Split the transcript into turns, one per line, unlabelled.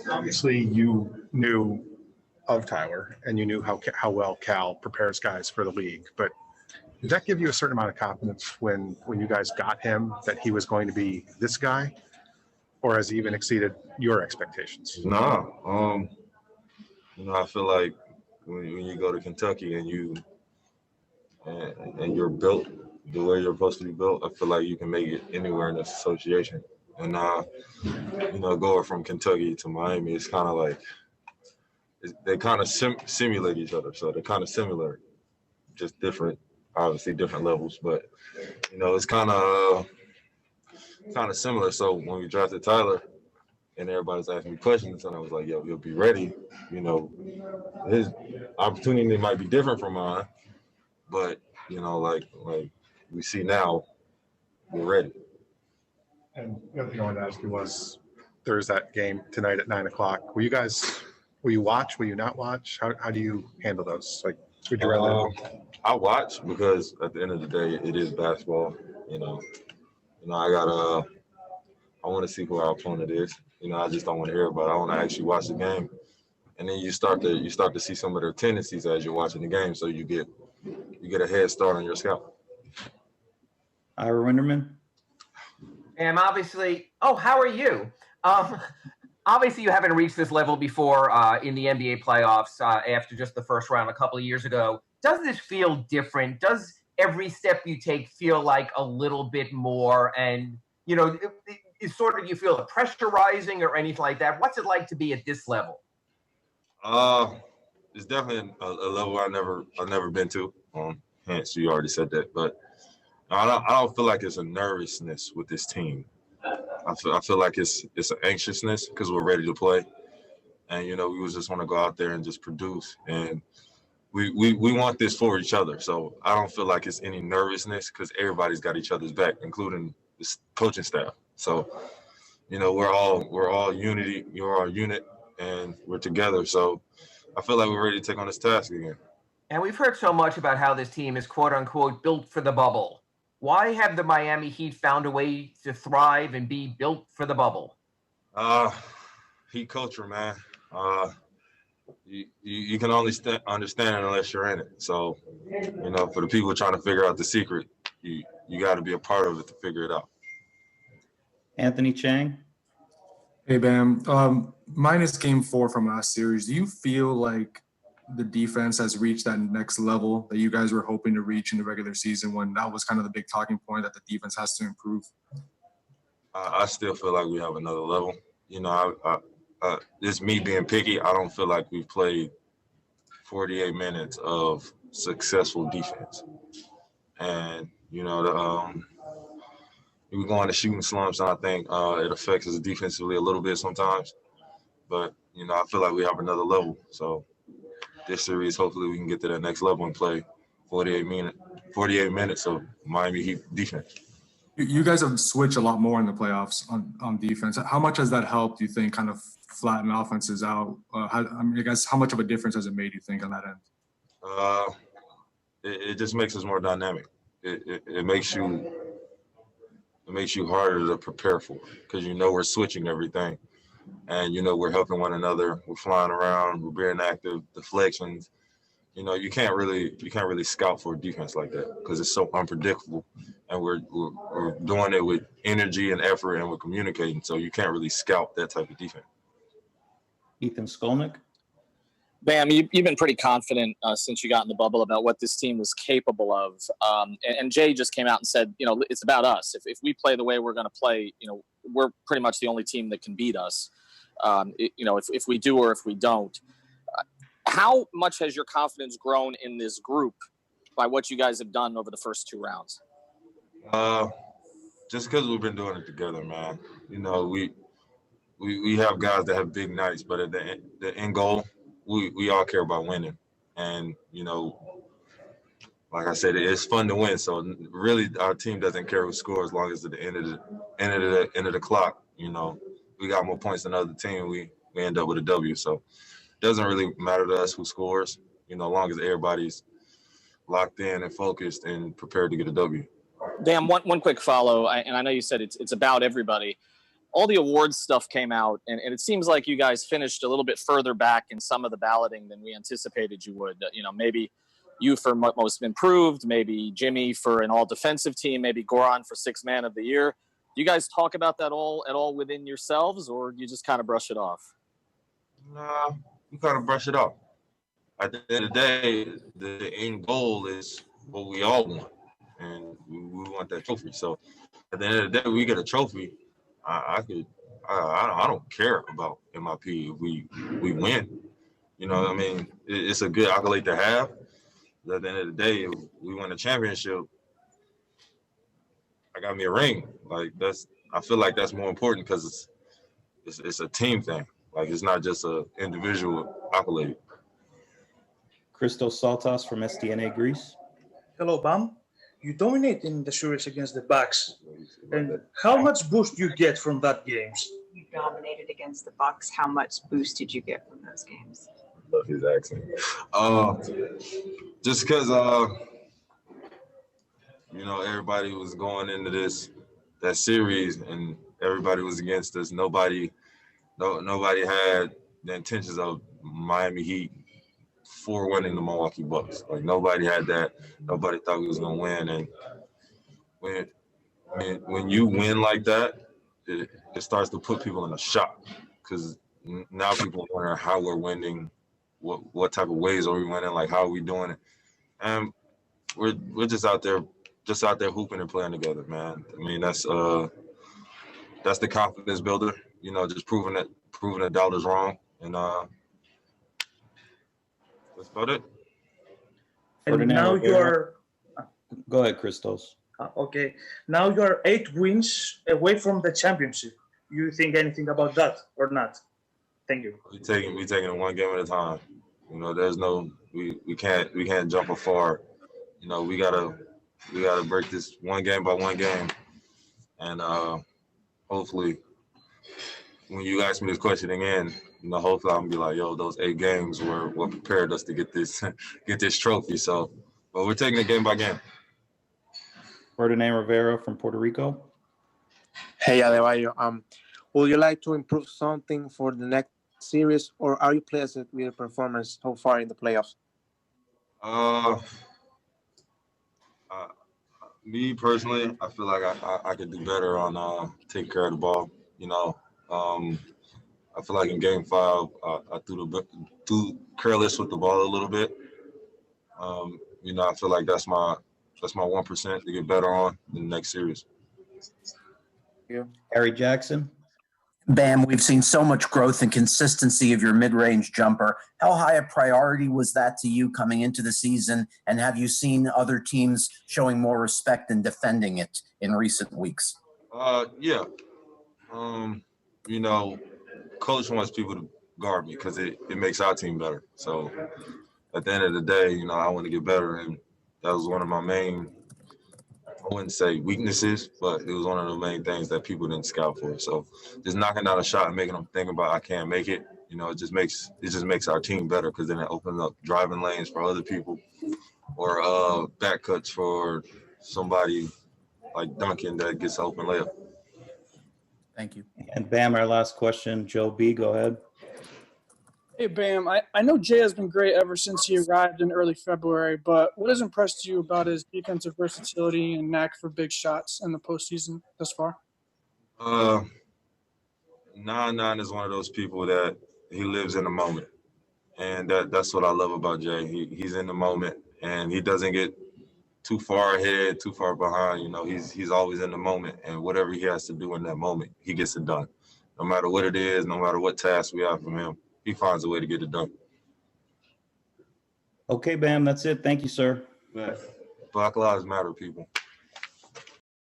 Obviously, you knew of Tyler, and you knew how well Cal prepares guys for the league. But did that give you a certain amount of confidence when you guys got him that he was going to be this guy, or has he even exceeded your expectations?
Nah, I feel like when you go to Kentucky and you're built the way you're supposed to be built, I feel like you can make it anywhere in this association. And going from Kentucky to Miami, it's kind of like they kind of simulate each other. So they're kind of similar, just different, obviously different levels. But it's kind of similar. So when we drafted Tyler, and everybody's asking me questions, and I was like, "Yo, he'll be ready." His opportunity might be different from mine, but like we see now, we're ready.
And the other thing I wanted to ask you was, there's that game tonight at 9:00. Will you watch? Will you not watch? How do you handle those? Like, would you rather?
I watch because at the end of the day, it is basketball. I want to see who our opponent is. I just don't want to hear about it. I want to actually watch the game, and then you start to see some of their tendencies as you're watching the game, so you get a head start on your scout.
Ira Winderman.
And obviously, how are you? Obviously, you haven't reached this level before in the NBA playoffs after just the first round a couple of years ago. Does this feel different? Does every step you take feel like a little bit more? And, is sort of, you feel the pressure rising or anything like that? What's it like to be at this level?
It's definitely a level I've never been to. Hence, you already said that, but I don't feel like it's a nervousness with this team. I feel like it's an anxiousness because we're ready to play, and we just want to go out there and just produce, and we want this for each other. So I don't feel like it's any nervousness because everybody's got each other's back, including the coaching staff. So we're all unity. You're our unit, and we're together. So I feel like we're ready to take on this task again.
And we've heard so much about how this team is quote unquote built for the bubble. Why have the Miami Heat found a way to thrive and be built for the bubble?
Heat culture, man. You can only understand it unless you're in it. So, for the people trying to figure out the secret, you got to be a part of it to figure it out.
Anthony Chang.
Hey, Bam. Minus game 4 from last series, do you feel like the defense has reached that next level that you guys were hoping to reach in the regular season when that was kind of the big talking point that the defense has to improve?
I still feel like we have another level. It's me being picky. I don't feel like we've played 48 minutes of successful defense. And, we go into shooting slumps, and I think it affects us defensively a little bit sometimes. But, I feel like we have another level. So this series, hopefully we can get to that next level and play 48 minutes of Miami Heat defense.
You guys have switched a lot more in the playoffs on defense. How much has that helped, do you think, kind of flatten offenses out? I guess how much of a difference has it made, you think, on that end?
It just makes us more dynamic. It makes you harder to prepare for because we're switching everything, and we're helping one another. We're flying around. We're being active. Deflections. You can't really scout for a defense like that because it's so unpredictable, and we're doing it with energy and effort, and we're communicating. So you can't really scout that type of defense.
Ethan Skolnick.
Bam, you've been pretty confident since you got in the bubble about what this team was capable of. And Jay just came out and said, it's about us. If we play the way we're going to play, we're pretty much the only team that can beat us. If we do or if we don't. How much has your confidence grown in this group by what you guys have done over the first 2 rounds?
Just because we've been doing it together, man. We have guys that have big nights, but at the end goal, we all care about winning. And, like I said, it's fun to win. So really our team doesn't care who scores as long as at the end of the clock, we got more points than the other team. We end up with a W. So it doesn't really matter to us who scores, as long as everybody's locked in and focused and prepared to get a W.
Dan, one quick follow, and I know you said it's about everybody. all the awards stuff came out, and it seems like you guys finished a little bit further back in some of the balloting than we anticipated you would. Maybe you for most improved, maybe Jimmy for an all-defensive team, maybe Goran for sixth man of the year. Do you guys talk about that at all within yourselves, or you just kind of brush it off?
Nah, you kind of brush it off. At the end of the day, the end goal is what we all want, and we want that trophy. So at the end of the day, we get a trophy. I don't care about MIP if we win. You know what I mean? It's a good accolade to have. But at the end of the day, if we win a championship, I got me a ring. I feel like that's more important because it's a team thing. Like, it's not just an individual accolade.
Christos Saltas from SDNA Greece.
Hello, Bam. You dominate in the series against the Bucks. And how much boost do you get from that games?
You dominated against the Bucks. How much boost did you get from those games?
Love his accent. Just because everybody was going into that series and everybody was against us. Nobody had the intentions of Miami Heat for winning the Milwaukee Bucks. Like, nobody had that. Nobody thought we was gonna win. And when you win like that, it starts to put people in a shock, because now people are wondering how we're winning, what type of ways are we winning, like how are we doing it, and we're just out there hooping and playing together, man. I mean, that's the confidence builder, just proving that doubters wrong, and that's about it.
And
Ferdinand
now
Rivera.
you're
Go ahead, Christos.
okay. Now you're 8 wins away from the championship. You think anything about that or not? Thank you.
We taking it one game at a time. There's no we can't jump afar. We gotta break this one game by one game, and hopefully, when you ask me this question again, hopefully I'm gonna be like, yo, those 8 games were what prepared us to get this trophy. So, but we're taking it game by game.
Ferdinand Rivera from Puerto Rico.
Hey, Adebayo. Would you like to improve something for the next series, or are you pleased with your performance so far in the playoffs?
Me personally, I feel like I could do better on taking care of the ball. I feel like in Game 5, I threw careless with the ball a little bit. I feel like that's my 1% to get better on in the next series.
Harry Jackson.
Bam, we've seen so much growth and consistency of your mid-range jumper. How high a priority was that to you coming into the season? And have you seen other teams showing more respect and defending it in recent weeks?
Yeah. Coach wants people to guard me because it makes our team better. So at the end of the day, I want to get better. And that was one of my main, I wouldn't say weaknesses, but it was one of the main things that people didn't scout for. So just knocking down a shot and making them think about I can't make it, it just makes our team better, because then it opens up driving lanes for other people, or back cuts for somebody like Duncan that gets an open layup.
Thank you.
And Bam, our last question. Joe B, go ahead.
Hey, Bam, I know Jay has been great ever since he arrived in early February, but what has impressed you about his defensive versatility and knack for big shots in the postseason thus far?
9-9 is one of those people that he lives in the moment. And that's what I love about Jay. He's in the moment, and he doesn't get too far ahead, too far behind. He's always in the moment, and whatever he has to do in that moment, he gets it done. No matter what it is, no matter what task we have from him, he finds a way to get it done.
Okay, Bam, that's it. Thank you, sir.
Black Lives Matter, people.